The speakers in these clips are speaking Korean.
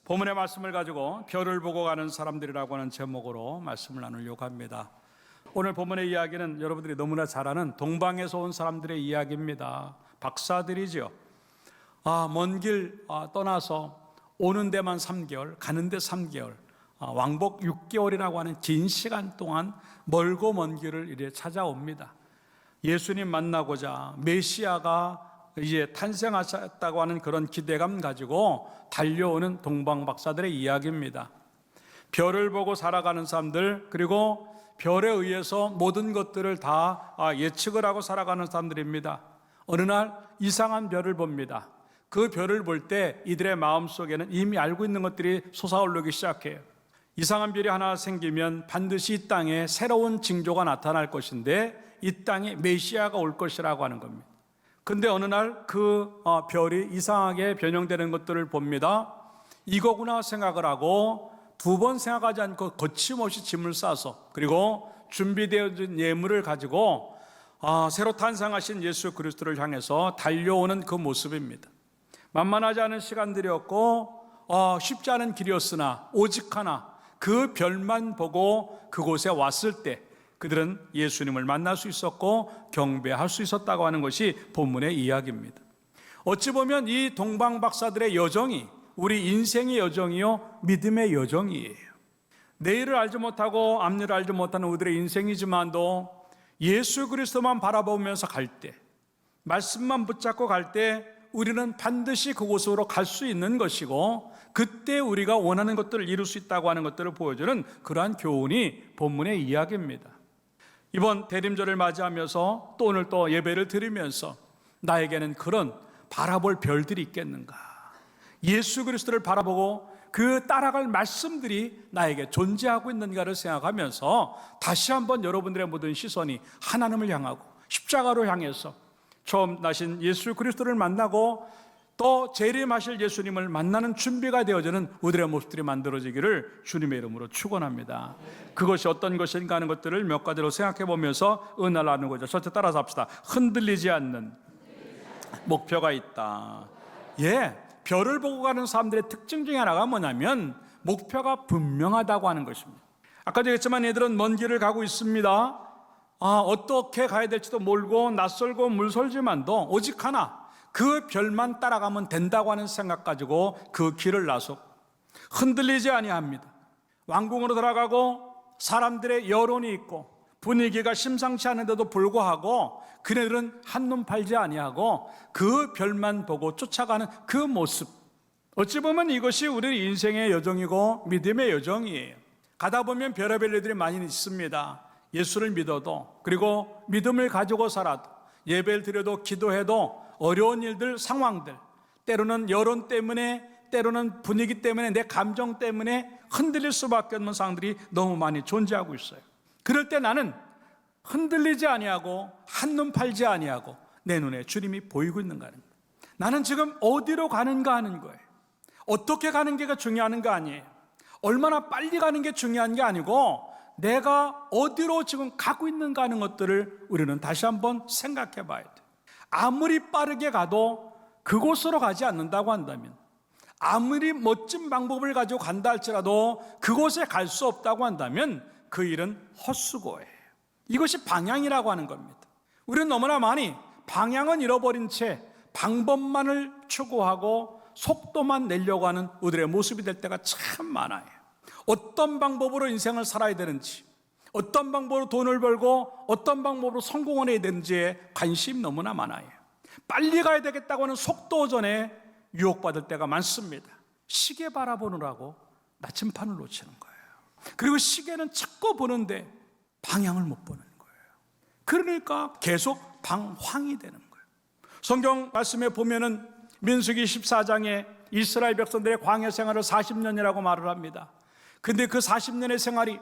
본문의 말씀을 가지고 별을 보고 가는 사람들이라고 하는 제목으로 말씀을 나누려고 합니다. 오늘 본문의 이야기는 여러분들이 너무나 잘 아는 동방에서 온 사람들의 이야기입니다. 박사들이죠. 먼 길 떠나서 오는 데만 3개월, 가는 데 3개월, 왕복 6개월이라고 하는 긴 시간 동안 멀고 먼 길을 이래 찾아옵니다. 예수님 만나고자 메시아가 이제 탄생하셨다고 하는 그런 기대감 가지고 달려오는 동방 박사들의 이야기입니다. 별을 보고 살아가는 사람들, 그리고 별에 의해서 모든 것들을 다 예측을 하고 살아가는 사람들입니다. 어느 날 이상한 별을 봅니다. 그 별을 볼 때 이들의 마음속에는 이미 알고 있는 것들이 솟아오르기 시작해요. 이상한 별이 하나 생기면 반드시 이 땅에 새로운 징조가 나타날 것인데 이 땅에 메시아가 올 것이라고 하는 겁니다. 근데 어느 날 그 별이 이상하게 변형되는 것들을 봅니다. 이거구나 생각을 하고 두 번 생각하지 않고 거침없이 짐을 싸서, 그리고 준비되어진 예물을 가지고 새로 탄생하신 예수 그리스도를 향해서 달려오는 그 모습입니다. 만만하지 않은 시간들이었고 쉽지 않은 길이었으나 오직 하나, 그 별만 보고 그곳에 왔을 때 그들은 예수님을 만날 수 있었고 경배할 수 있었다고 하는 것이 본문의 이야기입니다. 어찌 보면 이 동방 박사들의 여정이 우리 인생의 여정이요, 믿음의 여정이에요. 내일을 알지 못하고 앞일을 알지 못하는 우리들의 인생이지만도 예수 그리스도만 바라보면서 갈 때, 말씀만 붙잡고 갈 때 우리는 반드시 그곳으로 갈 수 있는 것이고, 그때 우리가 원하는 것들을 이룰 수 있다고 하는 것들을 보여주는 그러한 교훈이 본문의 이야기입니다. 이번 대림절을 맞이하면서 또 오늘 또 예배를 드리면서 나에게는 그런 바라볼 별들이 있겠는가, 예수 그리스도를 바라보고 그 따라갈 말씀들이 나에게 존재하고 있는가를 생각하면서 다시 한번 여러분들의 모든 시선이 하나님을 향하고 십자가로 향해서 처음 나신 예수 그리스도를 만나고 또 재림하실 예수님을 만나는 준비가 되어지는 우리의 모습들이 만들어지기를 주님의 이름으로 축원합니다. 그것이 어떤 것인가 하는 것들을 몇 가지로 생각해 보면서 은혜를 나누고자. 첫째, 따라서 합시다. 흔들리지 않는 목표가 있다. 별을 보고 가는 사람들의 특징 중에 하나가 뭐냐면 목표가 분명하다고 하는 것입니다. 아까도 얘기했지만 얘들은 먼 길을 가고 있습니다. 어떻게 가야 될지도 모르고 낯설고 물설지만도 오직 하나, 그 별만 따라가면 된다고 하는 생각 가지고 그 길을 나서 흔들리지 아니합니다. 왕궁으로 들어가고 사람들의 여론이 있고 분위기가 심상치 않은데도 불구하고 그네들은 한눈 팔지 아니하고 그 별만 보고 쫓아가는 그 모습, 어찌 보면 이것이 우리 인생의 여정이고 믿음의 여정이에요. 가다 보면 별의별 일들이 많이 있습니다. 예수를 믿어도, 그리고 믿음을 가지고 살아도, 예배를 드려도, 기도해도 어려운 일들, 상황들, 때로는 여론 때문에, 때로는 분위기 때문에, 내 감정 때문에 흔들릴 수밖에 없는 상황들이 너무 많이 존재하고 있어요. 그럴 때 나는 흔들리지 아니하고 한눈 팔지 아니하고 내 눈에 주님이 보이고 있는가 하는 거예요. 나는 지금 어디로 가는가 하는 거예요. 어떻게 가는 게가 중요한 거 아니에요. 얼마나 빨리 가는 게 중요한 게 아니고 내가 어디로 지금 가고 있는가 하는 것들을 우리는 다시 한번 생각해 봐야 돼요. 아무리 빠르게 가도 그곳으로 가지 않는다고 한다면, 아무리 멋진 방법을 가지고 간다 할지라도 그곳에 갈 수 없다고 한다면 그 일은 헛수고예요. 이것이 방향이라고 하는 겁니다. 우리는 너무나 많이 방향은 잃어버린 채 방법만을 추구하고 속도만 내려고 하는 우리의 모습이 될 때가 참 많아요. 어떤 방법으로 인생을 살아야 되는지, 어떤 방법으로 돈을 벌고 어떤 방법으로 성공을 해야 되는지에 관심이 너무나 많아요. 빨리 가야 되겠다고 하는 속도전에 유혹받을 때가 많습니다. 시계 바라보느라고 나침판을 놓치는 거예요. 그리고 시계는 자꾸 보는데 방향을 못 보는 거예요. 그러니까 계속 방황이 되는 거예요. 성경 말씀에 보면은 민수기 14장에 이스라엘 백성들의 광야 생활을 40년이라고 말을 합니다. 근데 그 40년의 생활이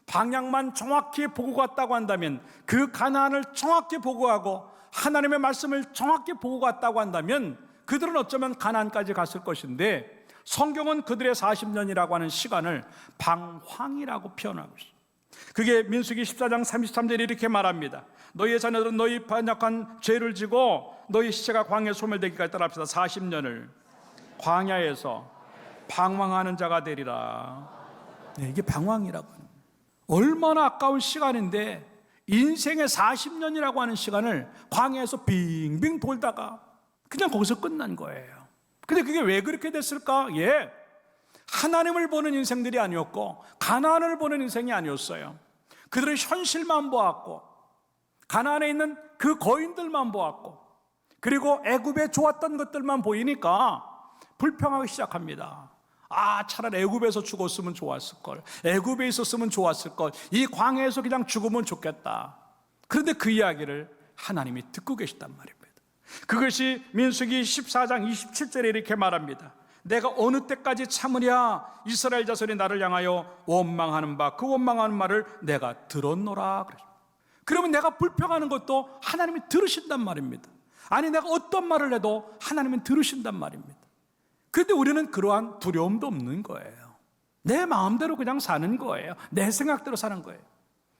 방향만 정확히 보고 갔다고 한다면, 그 가나안을 정확히 보고 가고 하나님의 말씀을 정확히 보고 갔다고 한다면 그들은 어쩌면 가나안까지 갔을 것인데, 성경은 그들의 40년이라고 하는 시간을 방황이라고 표현하고 있습니다. 그게 민수기 14장 33절에 이렇게 말합니다. 너희의 자녀들은 너희 반역한 죄를 지고 너희 시체가 광야에 소멸되기까지 따라합시다. 40년을 광야에서 방황하는 자가 되리라. 네, 이게 방황이라고 하는 거예요. 얼마나 아까운 시간인데 인생의 40년이라고 하는 시간을 광야에서 빙빙 돌다가 그냥 거기서 끝난 거예요. 근데 그게 왜 그렇게 됐을까? 하나님을 보는 인생들이 아니었고 가나안을 보는 인생이 아니었어요. 그들은 현실만 보았고 가나안에 있는 그 거인들만 보았고 그리고 애굽에 좋았던 것들만 보이니까 불평하기 시작합니다. 차라리 애굽에서 죽었으면 좋았을걸, 애굽에 있었으면 좋았을걸, 이 광야에서 그냥 죽으면 좋겠다. 그런데 그 이야기를 하나님이 듣고 계시단 말입니다. 그것이 민수기 14장 27절에 이렇게 말합니다. 내가 어느 때까지 참으랴? 이스라엘 자손이 나를 향하여 원망하는 바 그 원망하는 말을 내가 들었노라. 그러면 내가 불평하는 것도 하나님이 들으신단 말입니다. 아니 내가 어떤 말을 해도 하나님은 들으신단 말입니다. 그런데 우리는 그러한 두려움도 없는 거예요. 내 마음대로 그냥 사는 거예요. 내 생각대로 사는 거예요.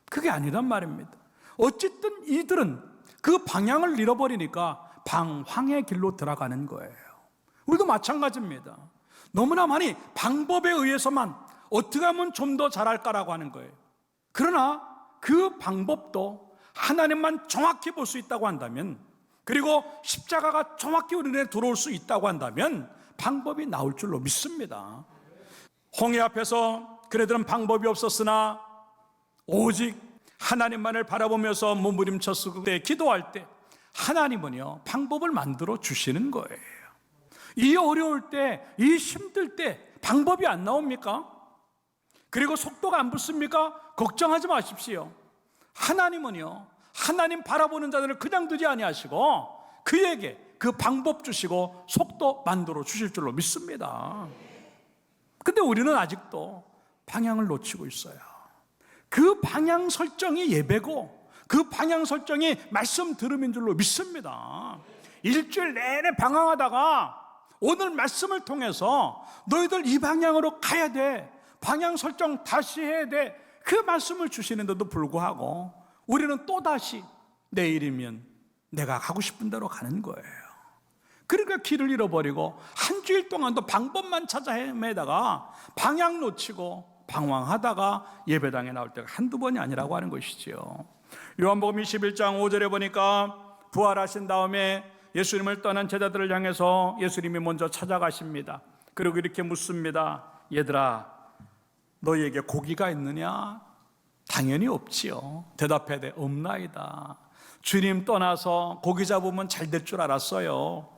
그게 아니란 말입니다. 어쨌든 이들은 그 방향을 잃어버리니까 방황의 길로 들어가는 거예요. 우리도 마찬가지입니다. 너무나 많이 방법에 의해서만 어떻게 하면 좀 더 잘할까라고 하는 거예요. 그러나 그 방법도 하나님만 정확히 볼 수 있다고 한다면, 그리고 십자가가 정확히 우리 눈에 들어올 수 있다고 한다면 방법이 나올 줄로 믿습니다. 홍해 앞에서 그네들은 방법이 없었으나 오직 하나님만을 바라보면서 몸부림쳤을 때, 기도할 때 하나님은요 방법을 만들어 주시는 거예요. 이 어려울 때, 이 힘들 때 방법이 안 나옵니까? 그리고 속도가 안 붙습니까? 걱정하지 마십시오. 하나님은요 하나님 바라보는 자들을 그냥 두지 아니하시고 그에게 그 방법 주시고 속도 만들어 주실 줄로 믿습니다. 근데 우리는 아직도 방향을 놓치고 있어요. 그 방향 설정이 예배고 그 방향 설정이 말씀 들음인 줄로 믿습니다. 일주일 내내 방황하다가 오늘 말씀을 통해서 너희들 이 방향으로 가야 돼, 방향 설정 다시 해야 돼, 그 말씀을 주시는데도 불구하고 우리는 또다시 내일이면 내가 가고 싶은 대로 가는 거예요. 그러니까 길을 잃어버리고 한 주일 동안도 방법만 찾아 헤매다가 방향 놓치고 방황하다가 예배당에 나올 때가 한두 번이 아니라고 하는 것이지요. 요한복음 21장 5절에 보니까 부활하신 다음에 예수님을 떠난 제자들을 향해서 예수님이 먼저 찾아가십니다. 그리고 이렇게 묻습니다. 얘들아, 너희에게 고기가 있느냐? 당연히 없지요. 대답해야 돼. 없나이다. 주님 떠나서 고기 잡으면 잘 될 줄 알았어요.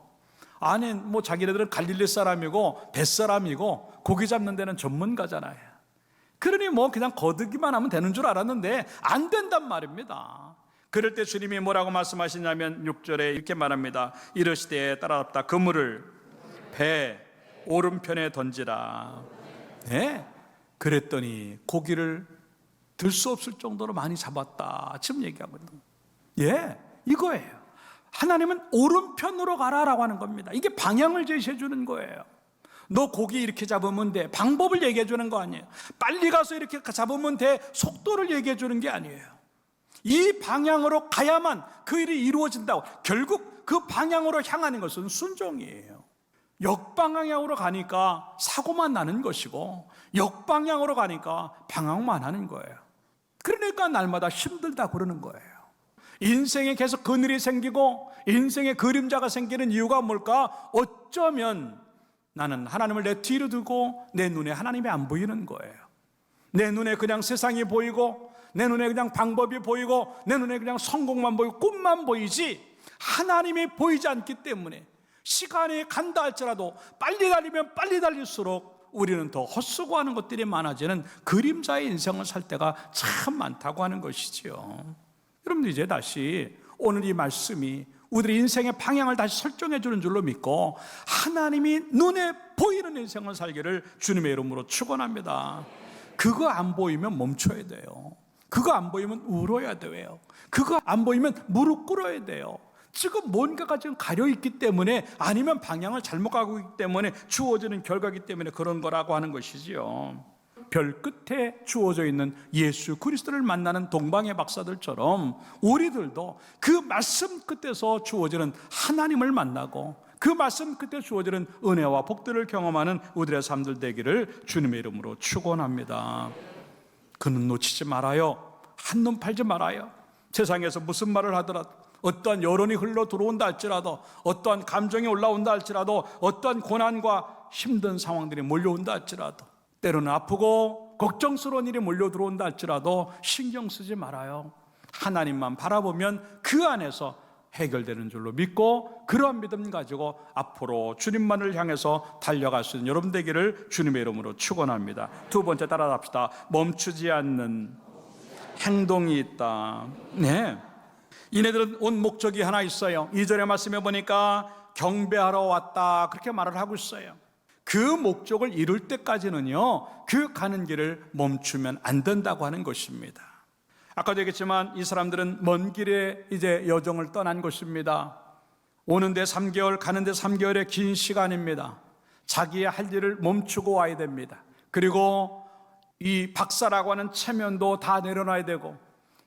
아니 뭐 자기네들은 갈릴리 사람이고 뱃사람이고 고기 잡는 데는 전문가잖아요. 그러니 뭐 그냥 거두기만 하면 되는 줄 알았는데 안 된단 말입니다. 그럴 때 주님이 뭐라고 말씀하시냐면 6절에 이렇게 말합니다. 이르시되 따라잡다 그물을 배 오른편에 던지라. 네? 그랬더니 고기를 들 수 없을 정도로 많이 잡았다. 지금 얘기하거든요. 이거예요. 하나님은 오른편으로 가라라고 하는 겁니다. 이게 방향을 제시해 주는 거예요. 너 고기 이렇게 잡으면 돼, 방법을 얘기해 주는 거 아니에요. 빨리 가서 이렇게 잡으면 돼, 속도를 얘기해 주는 게 아니에요. 이 방향으로 가야만 그 일이 이루어진다고. 결국 그 방향으로 향하는 것은 순종이에요. 역방향으로 가니까 사고만 나는 것이고 역방향으로 가니까 방황만 하는 거예요. 그러니까 날마다 힘들다 그러는 거예요. 인생에 계속 그늘이 생기고 인생에 그림자가 생기는 이유가 뭘까? 어쩌면 나는 하나님을 내 뒤로 두고 내 눈에 하나님이 안 보이는 거예요. 내 눈에 그냥 세상이 보이고 내 눈에 그냥 방법이 보이고 내 눈에 그냥 성공만 보이고 꿈만 보이지 하나님이 보이지 않기 때문에 시간이 간다 할지라도 빨리 달리면 빨리 달릴수록 우리는 더 헛수고하는 것들이 많아지는 그림자의 인생을 살 때가 참 많다고 하는 것이지요. 여러분들 이제 다시 오늘 이 말씀이 우리의 인생의 방향을 다시 설정해 주는 줄로 믿고 하나님이 눈에 보이는 인생을 살기를 주님의 이름으로 축원합니다. 그거 안 보이면 멈춰야 돼요. 그거 안 보이면 울어야 돼요. 그거 안 보이면 무릎 꿇어야 돼요. 지금 뭔가가 지금 가려있기 때문에 아니면 방향을 잘못 가고 있기 때문에 주어지는 결과이기 때문에 그런 거라고 하는 것이지요. 별 끝에 주어져 있는 예수 그리스도를 만나는 동방의 박사들처럼 우리들도 그 말씀 끝에서 주어지는 하나님을 만나고 그 말씀 그때 주어지는 은혜와 복들을 경험하는 우리의 삶들 되기를 주님의 이름으로 축원합니다. 그는 놓치지 말아요. 한눈 팔지 말아요. 세상에서 무슨 말을 하더라도, 어떠한 여론이 흘러 들어온다 할지라도, 어떠한 감정이 올라온다 할지라도, 어떠한 고난과 힘든 상황들이 몰려온다 할지라도, 때로는 아프고 걱정스러운 일이 몰려 들어온다 할지라도 신경 쓰지 말아요. 하나님만 바라보면 그 안에서 해결되는 줄로 믿고, 그러한 믿음 가지고 앞으로 주님만을 향해서 달려갈 수 있는 여러분 되기를 주님의 이름으로 축원합니다. 두 번째 따라합시다. 멈추지 않는 행동이 있다. 네, 이네들은 온 목적이 하나 있어요. 2절의 말씀에 보니까 경배하러 왔다, 그렇게 말을 하고 있어요. 그 목적을 이룰 때까지는요, 그 가는 길을 멈추면 안 된다고 하는 것입니다. 아까도 얘기했지만 이 사람들은 먼 길에 이제 여정을 떠난 것입니다. 오는데 3개월, 가는데 3개월의 긴 시간입니다. 자기의 할 일을 멈추고 와야 됩니다. 그리고 이 박사라고 하는 체면도 다 내려놔야 되고,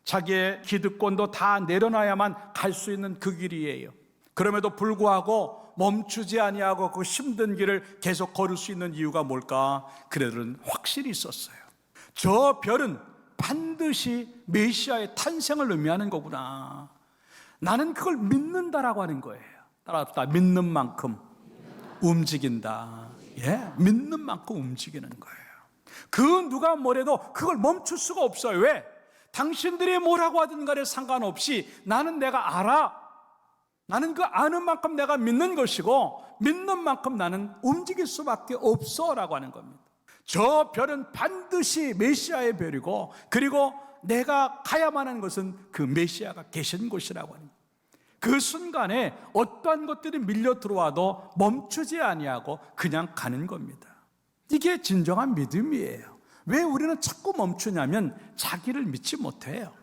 자기의 기득권도 다 내려놔야만 갈 수 있는 그 길이에요. 그럼에도 불구하고 멈추지 아니하고 그 힘든 길을 계속 걸을 수 있는 이유가 뭘까? 그들은 확실히 있었어요. 저 별은 반드시 메시아의 탄생을 의미하는 거구나. 나는 그걸 믿는다라고 하는 거예요. 따라합시다. 믿는 만큼 움직인다. 예, 믿는 만큼 움직이는 거예요. 그 누가 뭐래도 그걸 멈출 수가 없어요. 왜? 당신들이 뭐라고 하든 간에 상관없이 나는 내가 알아. 나는 그 아는 만큼 내가 믿는 것이고, 믿는 만큼 나는 움직일 수밖에 없어 라고 하는 겁니다. 저 별은 반드시 메시아의 별이고, 그리고 내가 가야만 하는 것은 그 메시아가 계신 곳이라고 하는 거예요. 그 순간에 어떠한 것들이 밀려 들어와도 멈추지 아니하고 그냥 가는 겁니다. 이게 진정한 믿음이에요. 왜 우리는 자꾸 멈추냐면 자기를 믿지 못해요.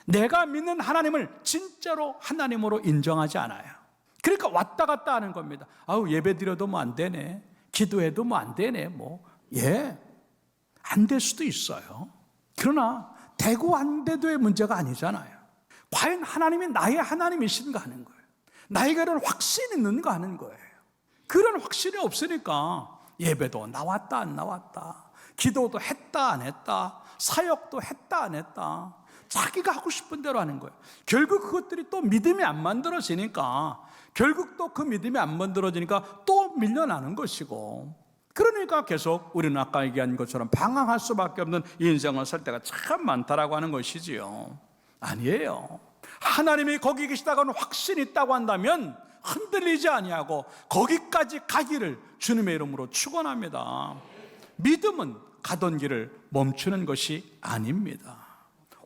내가 믿는 하나님을 진짜로 하나님으로 인정하지 않아요. 그러니까 왔다 갔다 하는 겁니다. 아우, 예배 드려도 뭐 안 되네, 기도해도 뭐 안 되네, 안 될 수도 있어요. 그러나 되고 안 돼도의 문제가 아니잖아요. 과연 하나님이 나의 하나님이신가 하는 거예요. 나에게 그런 확신이 있는가 하는 거예요. 그런 확신이 없으니까 예배도 나왔다 안 나왔다, 기도도 했다 안 했다, 사역도 했다 안 했다, 자기가 하고 싶은 대로 하는 거예요. 결국 그것들이 또 믿음이 안 만들어지니까, 결국 또 그 믿음이 안 만들어지니까 또 밀려나는 것이고, 그러니까 계속 우리는 아까 얘기한 것처럼 방황할 수밖에 없는 인생을 살 때가 참 많다라고 하는 것이지요. 아니에요. 하나님이 거기 계시다고는 확신이 있다고 한다면 흔들리지 아니하고 거기까지 가기를 주님의 이름으로 축원합니다. 믿음은 가던 길을 멈추는 것이 아닙니다.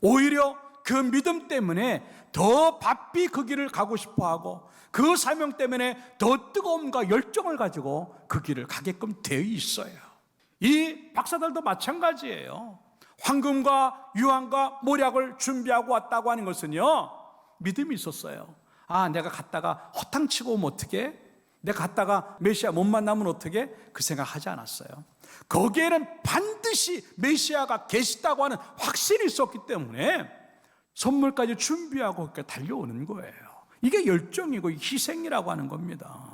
오히려 그 믿음 때문에 더 바삐 그 길을 가고 싶어하고, 그 사명 때문에 더 뜨거움과 열정을 가지고 그 길을 가게끔 되어 있어요. 이 박사들도 마찬가지예요. 황금과 유황과 모략을 준비하고 왔다고 하는 것은요, 믿음이 있었어요. 아, 내가 갔다가 허탕치고 오면 어떡해? 내가 갔다가 메시아 못 만나면 어떡해? 그 생각하지 않았어요. 거기에는 반드시 메시아가 계시다고 하는 확신이 있었기 때문에 선물까지 준비하고 그렇게 달려오는 거예요. 이게 열정이고 희생이라고 하는 겁니다.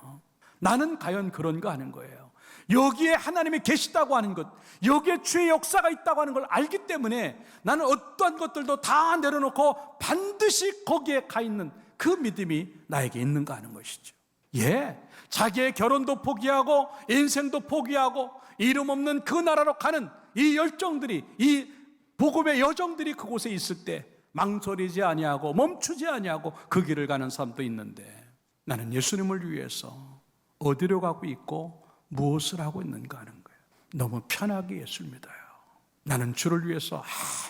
나는 과연 그런가 하는 거예요. 여기에 하나님이 계시다고 하는 것, 여기에 주의 역사가 있다고 하는 걸 알기 때문에 나는 어떠한 것들도 다 내려놓고 반드시 거기에 가 있는 그 믿음이 나에게 있는가 하는 것이죠. 예, 자기의 결혼도 포기하고 인생도 포기하고 이름 없는 그 나라로 가는 이 열정들이, 이 복음의 여정들이 그곳에 있을 때 망설이지 아니하고 멈추지 아니하고 그 길을 가는 사람도 있는데, 나는 예수님을 위해서 어디로 가고 있고 무엇을 하고 있는가 하는 거예요. 너무 편하게 예수를 믿어요. 나는 주를 위해서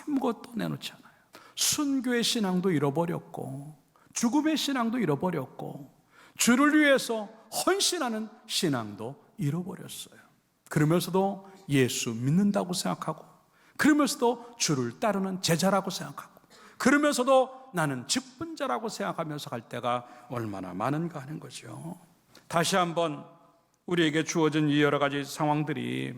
아무것도 내놓지 않아요. 순교의 신앙도 잃어버렸고 죽음의 신앙도 잃어버렸고 주를 위해서 헌신하는 신앙도 잃어버렸어요. 그러면서도 예수 믿는다고 생각하고, 그러면서도 주를 따르는 제자라고 생각하고, 그러면서도 나는 직분자라고 생각하면서 갈 때가 얼마나 많은가 하는 거죠. 다시 한번 우리에게 주어진 이 여러 가지 상황들이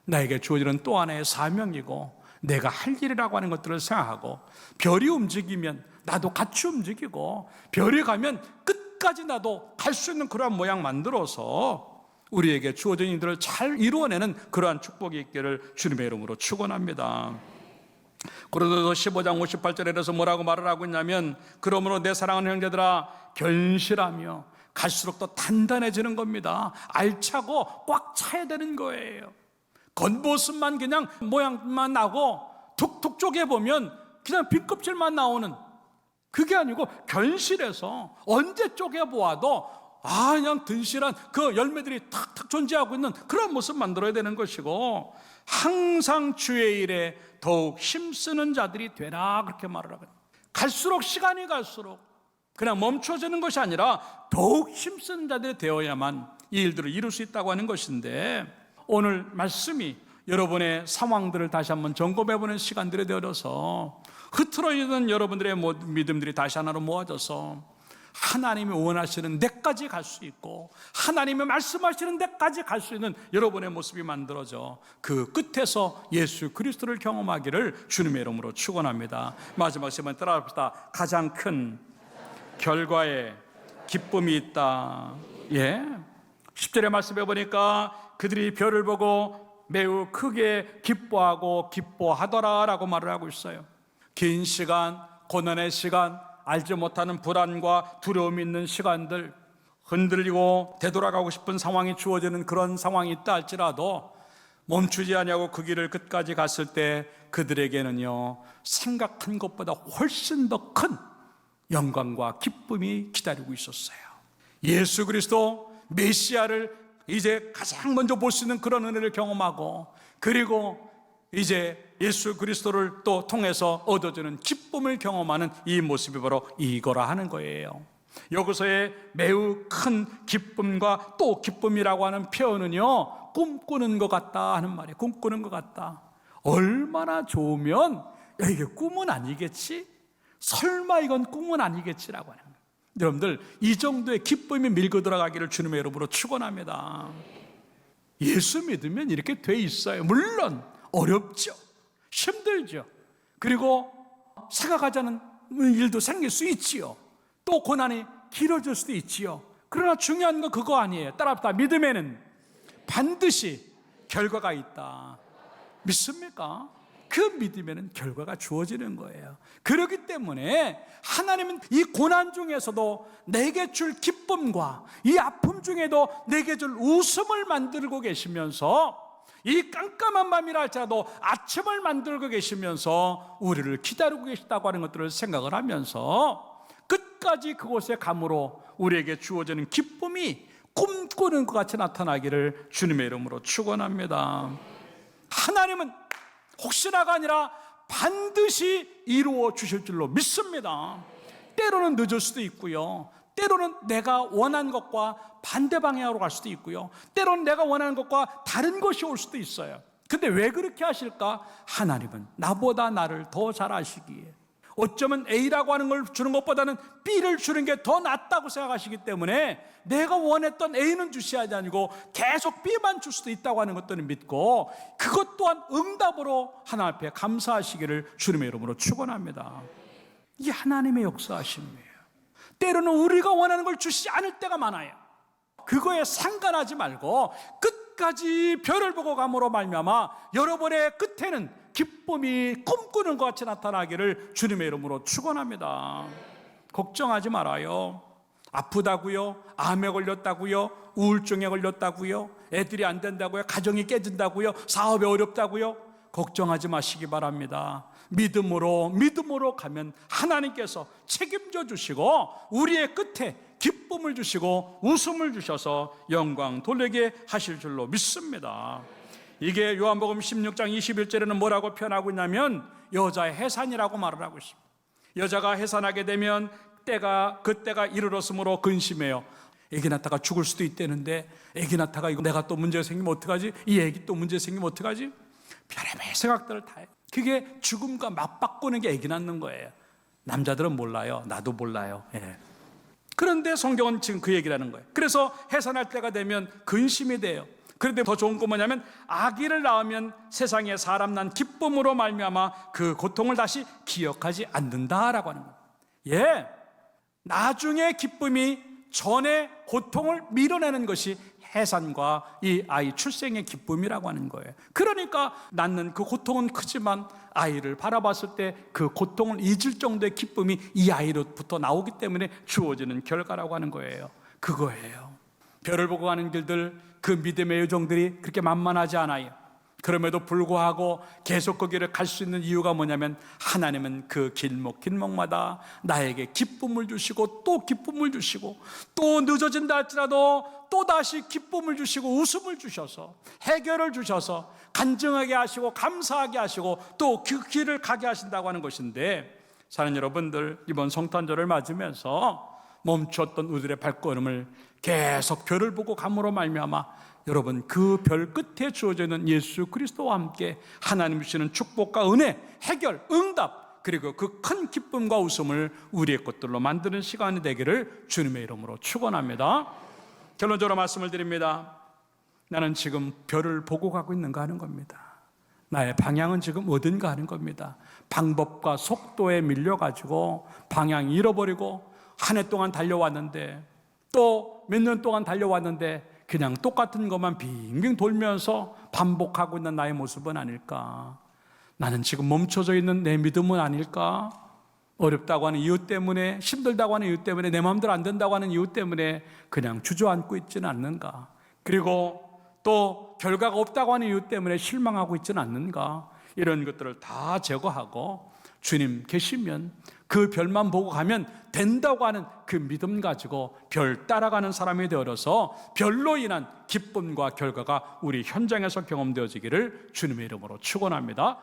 나에게 주어지는 또 하나의 사명이고 내가 할 일이라고 하는 것들을 생각하고, 별이 움직이면 나도 같이 움직이고, 별이 가면 끝까지 끝까지 나도 갈 수 있는 그러한 모양 만들어서 우리에게 주어진 일들을 잘 이루어내는 그러한 축복이 있기를 주님의 이름으로 축원합니다. 고린도서 15장 58절에서 뭐라고 말을 하고 있냐면, 그러므로 내 사랑하는 형제들아 견실하며 갈수록 더 단단해지는 겁니다. 알차고 꽉 차야 되는 거예요. 겉모습만 그냥 모양만 나고 툭툭 쪼개보면 그냥 빈껍질만 나오는, 그게 아니고 견실해서 언제 쪼개보아도 그냥 든실한 그 열매들이 탁탁 존재하고 있는 그런 모습 만들어야 되는 것이고, 항상 주의 일에 더욱 힘쓰는 자들이 되라, 그렇게 말을 하거든요. 갈수록, 시간이 갈수록 그냥 멈춰지는 것이 아니라 더욱 힘쓰는 자들이 되어야만 이 일들을 이룰 수 있다고 하는 것인데, 오늘 말씀이 여러분의 상황들을 다시 한번 점검해보는 시간들이 되어서 흐트러지는 여러분들의 믿음들이 다시 하나로 모아져서 하나님이 원하시는 데까지 갈 수 있고 하나님이 말씀하시는 데까지 갈 수 있는 여러분의 모습이 만들어져 그 끝에서 예수 그리스도를 경험하기를 주님의 이름으로 축원합니다. 마지막 시간 따라합시다. 가장 큰 결과에 기쁨이 있다. 10절의 말씀에 보니까 그들이 별을 보고 매우 크게 기뻐하고 기뻐하더라 라고 말을 하고 있어요. 긴 시간, 고난의 시간, 알지 못하는 불안과 두려움이 있는 시간들, 흔들리고 되돌아가고 싶은 상황이 주어지는 그런 상황이 있다 할지라도 멈추지 아니하고 그 길을 끝까지 갔을 때 그들에게는요, 생각한 것보다 훨씬 더 큰 영광과 기쁨이 기다리고 있었어요. 예수 그리스도 메시아를 이제 가장 먼저 볼 수 있는 그런 은혜를 경험하고, 그리고 이제 예수 그리스도를 또 통해서 얻어지는 기쁨을 경험하는 이 모습이 바로 이거라 하는 거예요. 여기서의 매우 큰 기쁨과 또 기쁨이라고 하는 표현은요, 꿈꾸는 것 같다 하는 말이에요. 꿈꾸는 것 같다. 얼마나 좋으면 이게 꿈은 아니겠지? 설마 이건 꿈은 아니겠지라고 하는 거예요. 여러분들, 이 정도의 기쁨이 밀고 들어가기를 주님의 이름으로 축원합니다. 예수 믿으면 이렇게 돼 있어요. 물론 어렵죠, 힘들죠, 그리고 생각하지 않은 일도 생길 수 있지요, 또 고난이 길어질 수도 있지요. 그러나 중요한 건 그거 아니에요. 따라합시다. 믿음에는 반드시 결과가 있다. 믿습니까? 그 믿음에는 결과가 주어지는 거예요. 그렇기 때문에 하나님은 이 고난 중에서도 내게 줄 기쁨과 이 아픔 중에도 내게 줄 웃음을 만들고 계시면서, 이 깜깜한 밤이라 할지라도 아침을 만들고 계시면서 우리를 기다리고 계시다고 하는 것들을 생각을 하면서 끝까지 그곳에 감으로 우리에게 주어지는 기쁨이 꿈꾸는 것 같이 나타나기를 주님의 이름으로 축원합니다. 하나님은 혹시나가 아니라 반드시 이루어 주실 줄로 믿습니다. 때로는 늦을 수도 있고요, 때로는 내가 원한 것과 반대 방향으로 갈 수도 있고요, 때로는 내가 원하는 것과 다른 것이 올 수도 있어요. 근데 왜 그렇게 하실까? 하나님은 나보다 나를 더 잘 아시기에, 어쩌면 A라고 하는 걸 주는 것보다는 B를 주는 게 더 낫다고 생각하시기 때문에 내가 원했던 A는 주셔야지 아니고 계속 B만 줄 수도 있다고 하는 것들을 믿고, 그것 또한 응답으로 하나님 앞에 감사하시기를 주님의 이름으로 축원합니다. 이게 하나님의 역사하심이에요. 때로는 우리가 원하는 걸 주시지 않을 때가 많아요. 그거에 상관하지 말고 끝까지 별을 보고 감으로 말미암아 여러분의 끝에는 기쁨이 꿈꾸는 것 같이 나타나기를 주님의 이름으로 축원합니다. 걱정하지 말아요. 아프다고요? 암에 걸렸다고요? 우울증에 걸렸다고요? 애들이 안 된다고요? 가정이 깨진다고요? 사업이 어렵다고요? 걱정하지 마시기 바랍니다. 믿음으로 가면 하나님께서 책임져 주시고 우리의 끝에 기쁨을 주시고 웃음을 주셔서 영광 돌리게 하실 줄로 믿습니다. 이게 요한복음 16장 21절에는 뭐라고 표현하고 있냐면 여자의 해산이라고 말을 하고 있습니다. 여자가 해산하게 되면 그때가 이르렀으므로 근심해요. 애기 낳다가 죽을 수도 있다는데, 애기 낳다가 이거 내가 또 문제가 생기면 어떡하지? 이 애기 또 문제 생기면 어떡하지? 별의별 생각들을 다 해요. 그게 죽음과 맞바꾸는 게 애기 낳는 거예요. 남자들은 몰라요. 나도 몰라요. 그런데 성경은 지금 그 얘기를 하는 거예요. 그래서 해산할 때가 되면 근심이 돼요. 그런데 더 좋은 건 뭐냐면 아기를 낳으면 세상에 사람 난 기쁨으로 말미암아 그 고통을 다시 기억하지 않는다라고 하는 거예요. 나중에 기쁨이 전의 고통을 밀어내는 것이 해산과 이 아이 출생의 기쁨이라고 하는 거예요. 그러니까 낳는 그 고통은 크지만 아이를 바라봤을 때 그 고통을 잊을 정도의 기쁨이 이 아이로부터 나오기 때문에 주어지는 결과라고 하는 거예요. 그거예요. 별을 보고 가는 길들, 그 믿음의 여정들이 그렇게 만만하지 않아요. 그럼에도 불구하고 계속 그 길을 갈 수 있는 이유가 뭐냐면 하나님은 그 길목마다 나에게 기쁨을 주시고 또 기쁨을 주시고 또 늦어진다 할지라도 또 다시 기쁨을 주시고 웃음을 주셔서 해결을 주셔서 간증하게 하시고 감사하게 하시고 또 그 길을 가게 하신다고 하는 것인데, 사는 여러분들, 이번 성탄절을 맞으면서 멈췄던 우리들의 발걸음을 계속 별을 보고 감으로 말미암아 여러분 그 별 끝에 주어져 있는 예수 그리스도와 함께 하나님 주시는 축복과 은혜, 해결, 응답, 그리고 그 큰 기쁨과 웃음을 우리의 것들로 만드는 시간이 되기를 주님의 이름으로 축원합니다. 결론적으로 말씀을 드립니다. 나는 지금 별을 보고 가고 있는가 하는 겁니다. 나의 방향은 지금 어딘가 하는 겁니다. 방법과 속도에 밀려가지고 방향 잃어버리고 한 해 동안 달려왔는데 또 몇 년 동안 달려왔는데 그냥 똑같은 것만 빙빙 돌면서 반복하고 있는 나의 모습은 아닐까? 나는 지금 멈춰져 있는 내 믿음은 아닐까? 어렵다고 하는 이유 때문에, 힘들다고 하는 이유 때문에, 내 마음대로 안 된다고 하는 이유 때문에 그냥 주저앉고 있지는 않는가? 그리고 또 결과가 없다고 하는 이유 때문에 실망하고 있지는 않는가? 이런 것들을 다 제거하고 주님 계시면 그 별만 보고 가면 된다고 하는 그 믿음 가지고 별 따라가는 사람이 되어서 별로 인한 기쁨과 결과가 우리 현장에서 경험되어지기를 주님의 이름으로 축원합니다.